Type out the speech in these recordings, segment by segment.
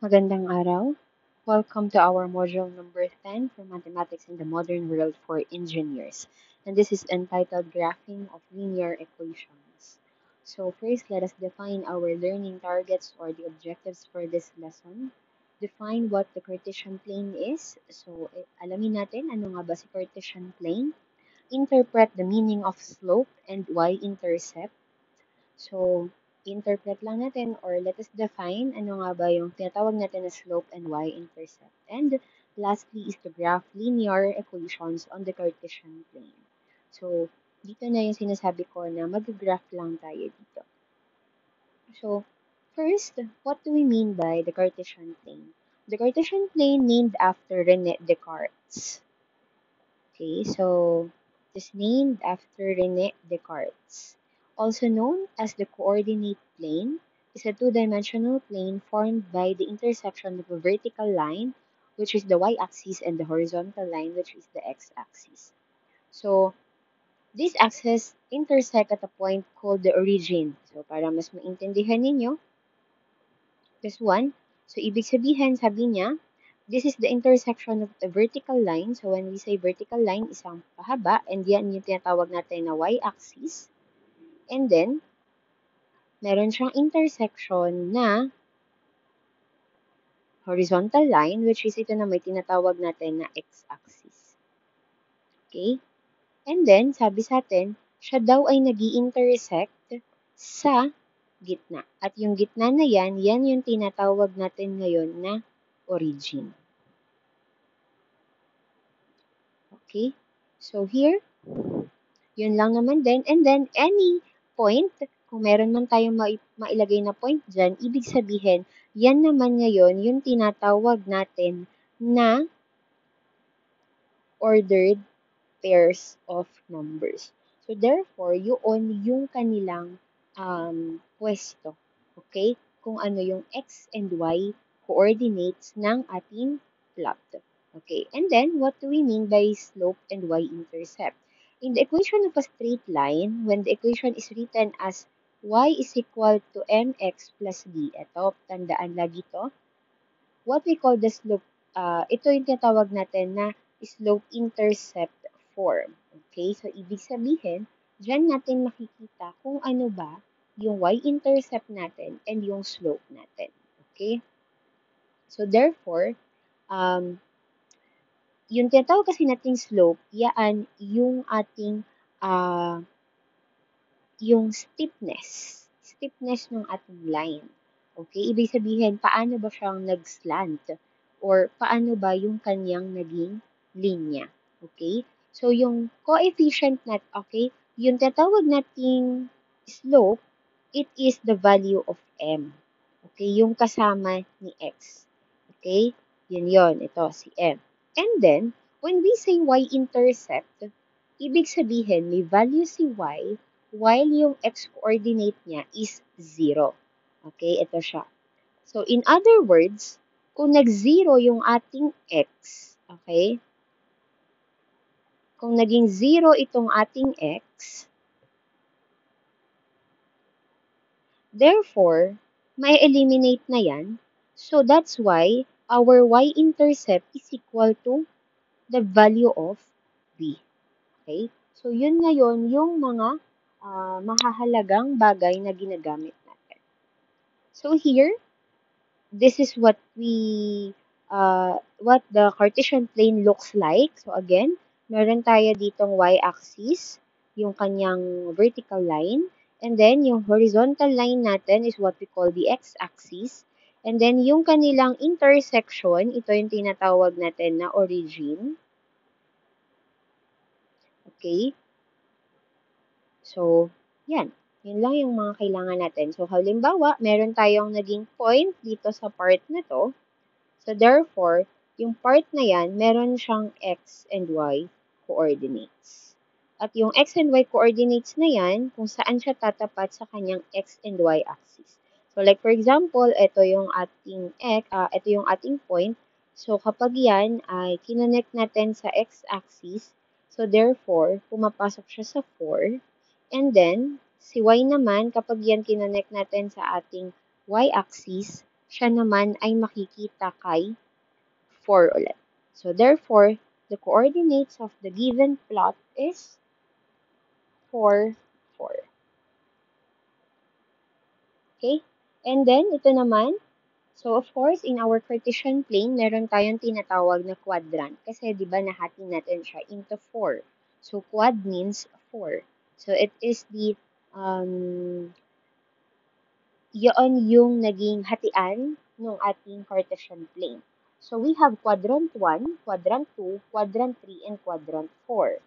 Magandang araw. Welcome to our module number 10 for Mathematics in the Modern World for Engineers. And this is entitled Graphing of Linear Equations. So first, let us define our learning targets or the objectives for this lesson. Define what the Cartesian plane is. So alamin natin ano nga ba si Cartesian plane. Interpret the meaning of slope and y-intercept. So, interpret lang natin or let us define ano nga ba yung tinatawag natin na slope and y-intercept. And lastly is to graph linear equations on the Cartesian plane. So, dito na yung sinasabi ko na mag-graph lang tayo dito. So, first, what do we mean by the Cartesian plane? The Cartesian plane named after René Descartes. Okay, so it is named after René Descartes. Also known as the coordinate plane, is a two-dimensional plane formed by the intersection of a vertical line, which is the y-axis, and the horizontal line, which is the x-axis. So, these axes intersect at a point called the origin. So, para mas maintindihan ninyo, this one. So, ibig sabihin, sabi niya, this is the intersection of a vertical line. So, when we say vertical line, isang pahaba, and yan yung tinatawag natin na y-axis. And then, meron siyang intersection na horizontal line, which is ito na may tinatawag natin na x-axis. Okay? And then, sabi sa atin, siya daw ay nag-i-intersect sa gitna. At yung gitna na yan yung tinatawag natin ngayon na origin. Okay? So, here, yun lang naman din. And then, any point, kung meron man tayong mailagay na point dyan, ibig sabihin, yan naman ngayon yung tinatawag natin na ordered pairs of numbers. So, therefore, yun yung kanilang pwesto. Okay? Kung ano yung x and y coordinates ng ating plot. Okay, and then what do we mean by slope and y-intercept? In the equation of a straight line, when the equation is written as y is equal to mx plus b, ito, tandaan lagi to, what we call the slope, ito yung tinatawag natin na slope-intercept form. Okay, so ibig sabihin, dyan natin makikita kung ano ba yung y-intercept natin and yung slope natin. Okay, so therefore, yung tinatawag kasi nating slope, yaan yung ating yung steepness ng ating line. Okay, ibig sabihin, paano ba siyang nag-slant? Or paano ba yung kanyang naging linya? Okay, so yung coefficient okay, yung tinatawag nating slope, it is the value of m. Okay, yung kasama ni x. Okay, yun, ito, si m. And then, when we say y-intercept, ibig sabihin may value si y while yung x-coordinate niya is 0. Okay, ito siya. So, in other words, kung nag-0 yung ating x, okay, kung naging 0 itong ating x, therefore, may eliminate na yan. So, that's why our y-intercept is equal to the value of b. Okay? So, yun ngayon yung mga mahahalagang bagay na ginagamit natin. So, here, this is what what the Cartesian plane looks like. So, again, meron tayo ditong y-axis, yung kanyang vertical line. And then, yung horizontal line natin is what we call the x-axis. And then, yung kanilang intersection, ito yung tinatawag natin na origin. Okay? So, yan. Yun lang yung mga kailangan natin. So, halimbawa, meron tayong naging point dito sa part na to. So, therefore, yung part na yan, meron siyang x and y coordinates. At yung x and y coordinates na yan, kung saan siya tatapat sa kanyang x and y axis. So, like for example, ito yung ating point. So, kapag yan ay kinonect natin sa x-axis, so therefore, pumapasok siya sa 4. And then, si y naman, kapag yan kinonect natin sa ating y-axis, siya naman ay makikita kay 4 ulit. So, therefore, the coordinates of the given plot is 4, 4. Okay? And then, ito naman, so of course, in our Cartesian plane, meron tayong tinatawag na quadrant. Kasi, di ba, nahati natin siya into 4. So, quad means 4. So, it is the, yun yung naging hatian ng ating Cartesian plane. So, we have quadrant 1, quadrant 2, quadrant 3, and quadrant 4.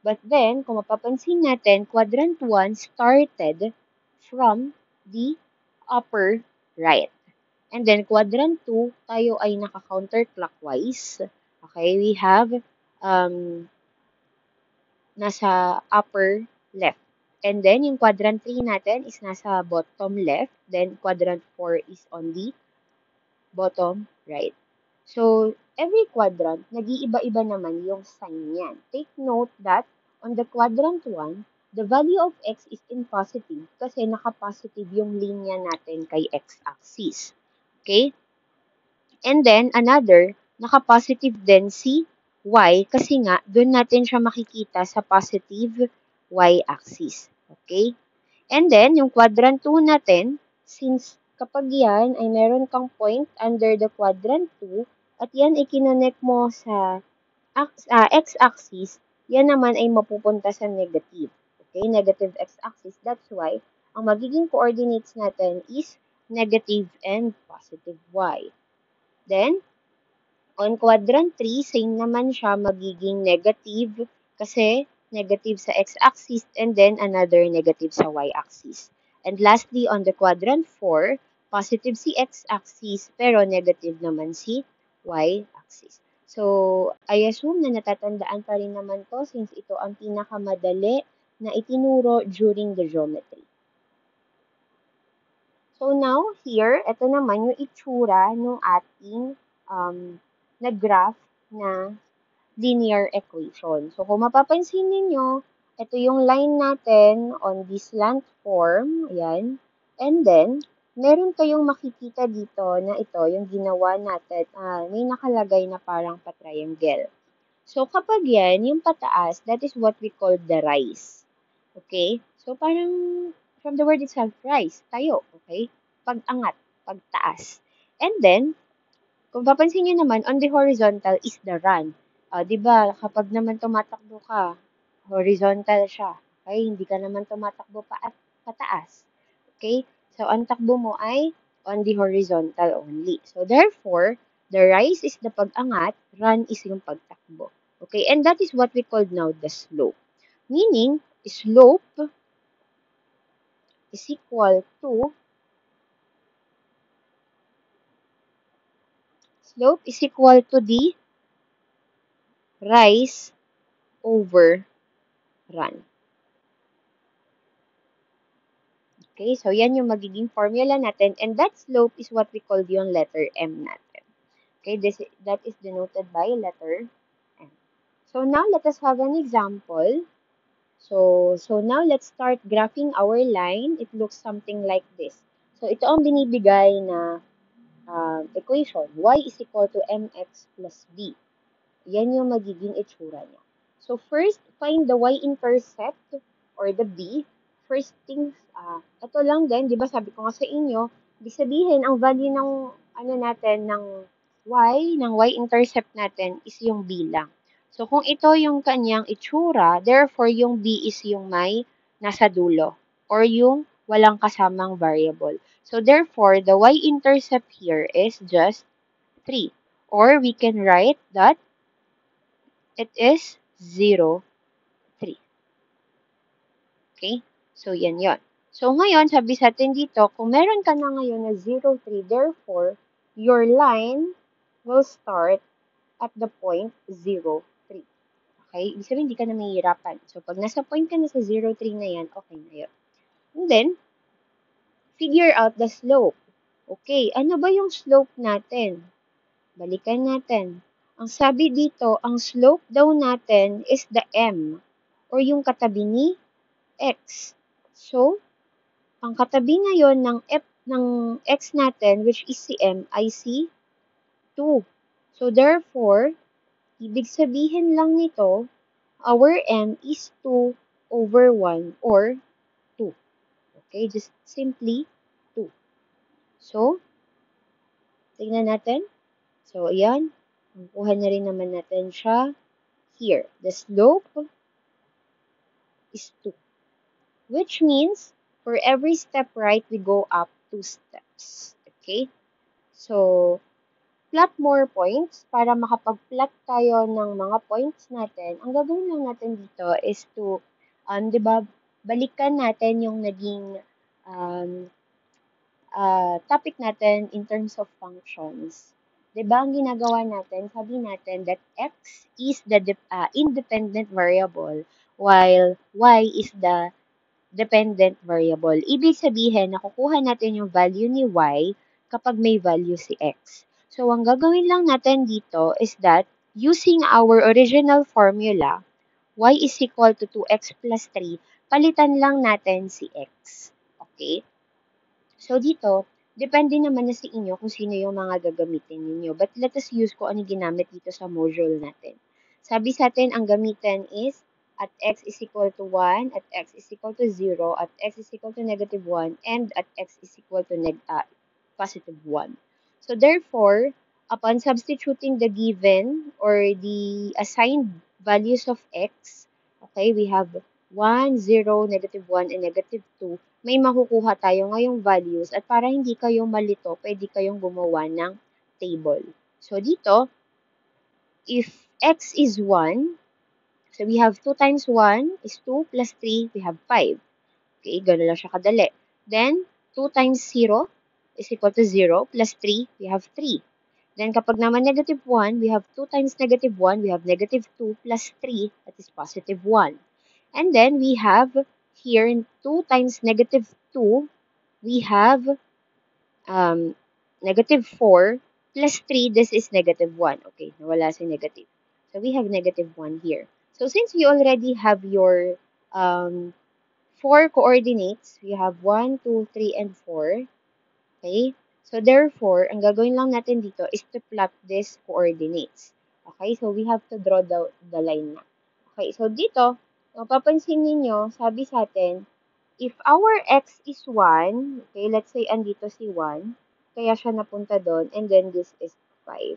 But then, kung mapapansin natin, quadrant 1 started from the upper right. And then, quadrant 2, tayo ay naka-counterclockwise. Okay, we have nasa upper left. And then, yung quadrant 3 natin is nasa bottom left. Then, quadrant 4 is on the bottom right. So, every quadrant, nag-iiba-iba naman yung sign niyan. Take note that on the quadrant 1, the value of x is in positive kasi naka-positive yung linya natin kay x-axis. Okay? And then, another, naka-positive din si y kasi nga, doon natin siya makikita sa positive y-axis. Okay? And then, yung quadrant 2 natin, since kapag yan ay meron kang point under the quadrant 2, at yan ay kinonect mo sa x-axis, yan naman ay mapupunta sa negative. Okay? Negative x-axis. That's why, ang magiging coordinates natin is negative and positive y. Then, on quadrant 3, same naman siya, magiging negative kasi negative sa x-axis and then another negative sa y-axis. And lastly, on the quadrant 4, positive si x-axis pero negative naman si y-axis. So, I assume na natatandaan pa rin naman to since ito ang pinakamadali na itinuro during the geometry. So now, here, ito naman yung itsura ng ating na graph na linear equation. So, kung mapapansin ninyo, ito yung line natin on this slant form. Ayan. And then, meron kayong makikita dito na ito, yung ginawa natin, may nakalagay na parang pa-triangle. So, kapag yan, yung pataas, that is what we call the rise. Okay? So, parang from the word itself, rise, tayo. Okay? Pag-angat, pagtaas. And then, kung papansin nyo naman, on the horizontal is the run. Di ba, kapag naman tumatakbo ka, horizontal siya. Okay? Hindi ka naman tumatakbo pa at pataas. Okay? So, ang takbo mo ay on the horizontal only. So, therefore, the rise is the pag-angat, run is yung pagtakbo. Okay? And that is what we call now the slope. Meaning, slope is equal to the rise over run. Okay, so yan yung magiging formula natin and that slope is what we call yung letter M natin. Okay, that is denoted by letter M. So now let us have an example. So now let's start graphing our line. It looks something like this. So ito ang binibigay na equation. Y is equal to mx plus b. Yan yung magiging itsura niya. So, first, find the y-intercept or the b. First things, ito lang din, di ba sabi ko nga sa inyo, ibig sabihin, ang value ng, ng y-intercept natin is yung b lang. So, kung ito yung kanyang itsura, therefore, yung b is yung may nasa dulo or yung walang kasamang variable. So, therefore, the y-intercept here is just 3. Or we can write that it is 0, 3. Okay? So, yan yon. So, ngayon, sabi sa atin dito, kung meron ka na ngayon na 0, 3, therefore, your line will start at the point 0, 3. Okay? Ibig sabihin, hindi ka na mahihirapan. So, pag nasa point ka na sa 0, 3 na yan, okay na yun. And then, figure out the slope. Okay, ano ba yung slope natin? Balikan natin. Ang sabi dito, ang slope daw natin is the M or yung katabi ni X. So, ang katabi ngayon ng ng x natin, which is si m, ay si 2. So, therefore, ibig sabihin lang nito, our m is 2 over 1 or 2. Okay, just simply 2. So, tingnan natin. So, ayan. Kuha na rin naman natin siya here. The slope is 2. Which means, for every step right, we go up 2 steps. Okay? So, plot more points para makapag-plot tayo ng mga points natin. Ang gagawin lang natin dito is to, di ba, balikan natin yung naging um, topic natin in terms of functions. 'Di ba ang ginagawa natin, sabi natin that x is the independent variable while y is the dependent variable. Ibig sabihin, nakukuha natin yung value ni y kapag may value si x. So, ang gagawin lang natin dito is that using our original formula, y is equal to 2x plus 3, palitan lang natin si x. Okay? So, dito, depende naman na sa inyo kung sino yung mga gagamitin ninyo. But let us use kung ano ginamit dito sa module natin. Sabi sa atin, ang gamitan is at x is equal to 1, at x is equal to 0, at x is equal to negative 1, and at x is equal to positive 1. So, therefore, upon substituting the given or the assigned values of x, okay, we have 1, 0, negative 1, and negative 2, may makukuha tayo ngayong values at para hindi kayo malito, pwede kayong gumawa ng table. So, dito, if x is 1, so we have 2 times 1 is 2 plus 3, we have 5. Okay, gano'n lang siya kadali. Then, 2 times 0 is equal to 0 plus 3, we have 3. Then, kapag naman negative 1, we have 2 times negative 1, we have negative 2 plus 3, that is positive 1. And then, we have here in 2 times negative 2, we have negative 4 plus 3, this is negative 1. Okay, nawala si negative. So, we have negative 1 here. So, since we already have your 4 coordinates, we have 1, 2, 3, and 4. Okay? So, therefore, ang gagawin lang natin dito is to plot these coordinates. Okay? So, we have to draw the line na. Okay? So, dito, mapapansin ninyo, sabi sa atin, if our x is 1, okay, let's say andito si 1, kaya siya napunta doon, and then this is 5.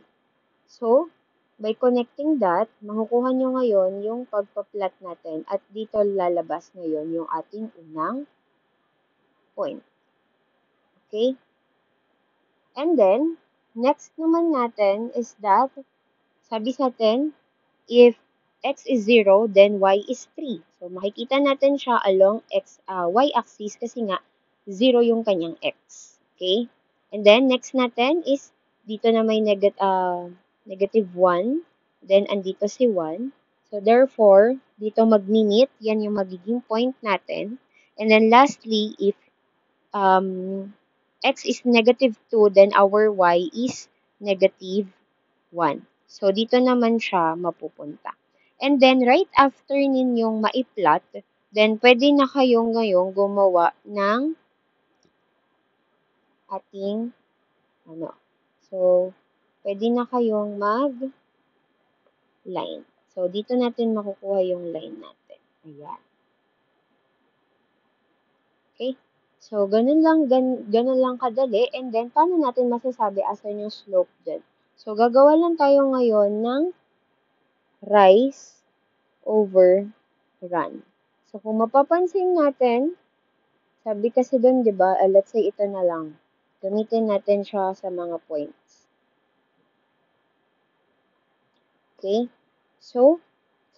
So, by connecting that, makukuha nyo ngayon yung pagpa-plot natin at dito lalabas ngayon yung ating unang point. Okay? And then, next naman natin is that, sabi sa atin, if x is 0, then y is 3. So, makikita natin siya along y-axis kasi nga 0 yung kanyang x. Okay? And then, next natin is dito na may negative 1. Then, andito si 1. So, therefore, dito mag-meet. Yan yung magiging point natin. And then, lastly, if x is negative 2, then our y is negative 1. So, dito naman siya mapupunta. And then, right after ninyong maiplot, then pwede na kayong ngayong gumawa ng ating, so, pwede na kayong mag-line. So, dito natin makukuha yung line natin. Ayan. Okay? So, ganun lang kadali. And then, paano natin masasabi asan yung slope dyan? So, gagawa lang tayo ngayon ng rise over run. So, kung mapapansin natin, sabi kasi doon, di ba, let's say ito na lang. Gamitin natin siya sa mga points. Okay? So,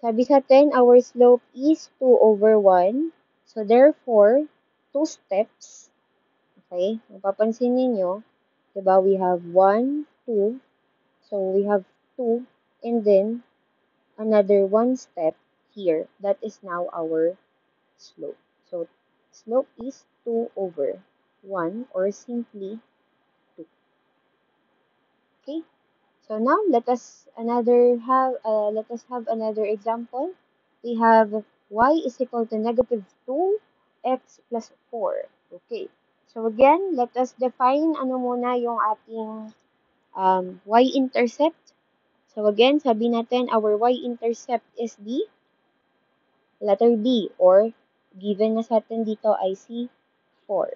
sabi sa atin, our slope is 2 over 1. So, therefore, 2 steps. Okay? Mapapansin ninyo, di ba, we have 1, 2. So, we have 2. And then, another 1 step here. That is now our slope. So, slope is 2 over 1 or simply 2. Okay? So now let us have another example. We have y is equal to negative 2x plus 4. Okay. So again, let us define ano muna yung ating y-intercept. So again, sabi natin our y-intercept is the letter B or given na sa atin dito ay si 4.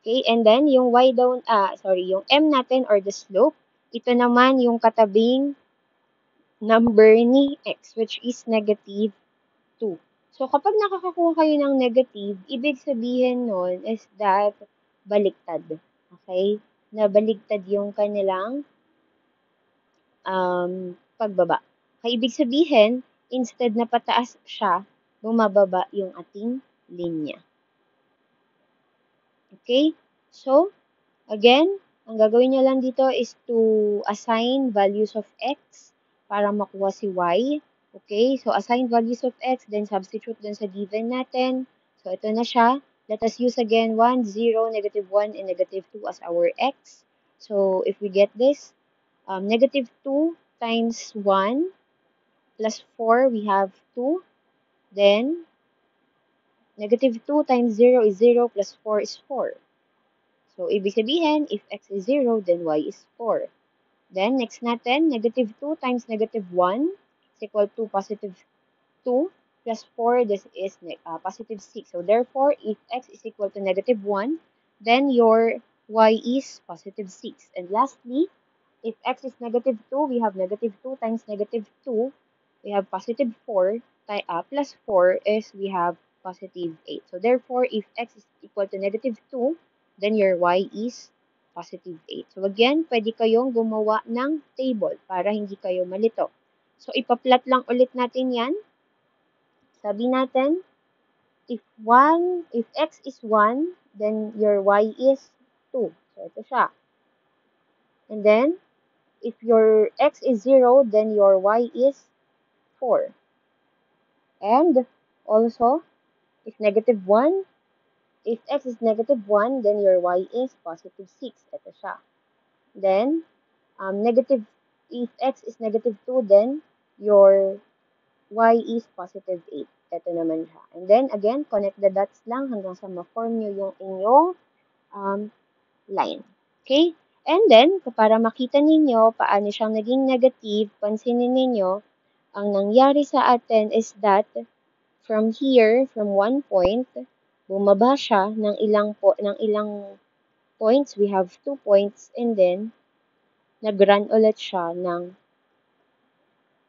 Okay, and then yung yung m natin or the slope, ito naman yung katabing number ni x which is negative 2. So kapag nakakakuha kayo ng negative, ibig sabihin nun is that baliktad. Okay? Na baligtad yung kanilang pagbaba. Kaya ibig sabihin, instead na pataas siya, bumababa yung ating linya. Okay? So, again, ang gagawin nyo lang dito is to assign values of x para makuha si y. Okay? So, assign values of x, then substitute dun sa given natin. So, ito na siya. Let us use again 1, 0, negative 1, and negative 2 as our x. So, if we get this, negative 2 times 1 plus 4, we have 2. Then, negative 2 times 0 is 0 plus 4 is 4. So, ibig sabihin, if x is 0, then y is 4. Then, next natin, negative 2 times negative 1 is equal to positive 2 plus 4, this is positive 6. So, therefore, if x is equal to negative 1, then your y is positive 6. And lastly, if x is negative 2, we have negative 2 times negative 2, we have positive 4, plus 4 is we have positive 8. So therefore, if x is equal to negative 2, then your y is positive 8. So again, pwede kayong gumawa ng table para hindi kayo malito. So ipa-plot lang ulit natin yan. Sabi natin, if x is 1, then your y is 2. So ito siya. And then, if your x is 0, then your y is 4. And also, if negative 1, if x is negative 1, then your y is positive 6. Ito siya. Then, if x is negative 2, then your y is positive 8. Ito naman siya. And then, again, connect the dots lang hanggang sa ma-form nyo yung inyong line. Okay? And then, para makita ninyo paano siyang naging negative, pansinin ninyo, ang nangyari sa atin is that from here, from one point, bumaba siya ng ilang points. We have 2 points and then nag-run ulit siya ng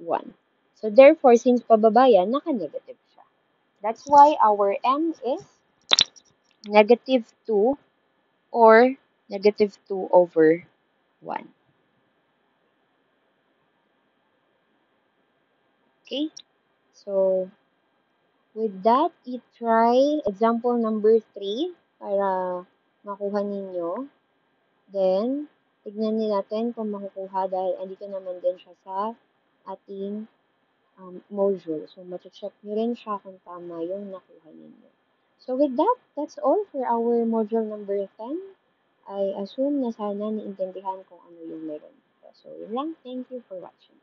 1. So therefore, since pababa yan, naka-negative siya. That's why our m is negative 2 or negative 2 over 1. Okay? So, with that, i-try example number 3 para makuha ninyo. Then, tignan natin kung makukuha dahil andito naman din siya sa ating module. So, check nyo rin siya kung tama yung nakuha ninyo. So, with that, that's all for our module number 10. I assume na sana niintindihan kung ano yung meron. So, yun lang. Thank you for watching.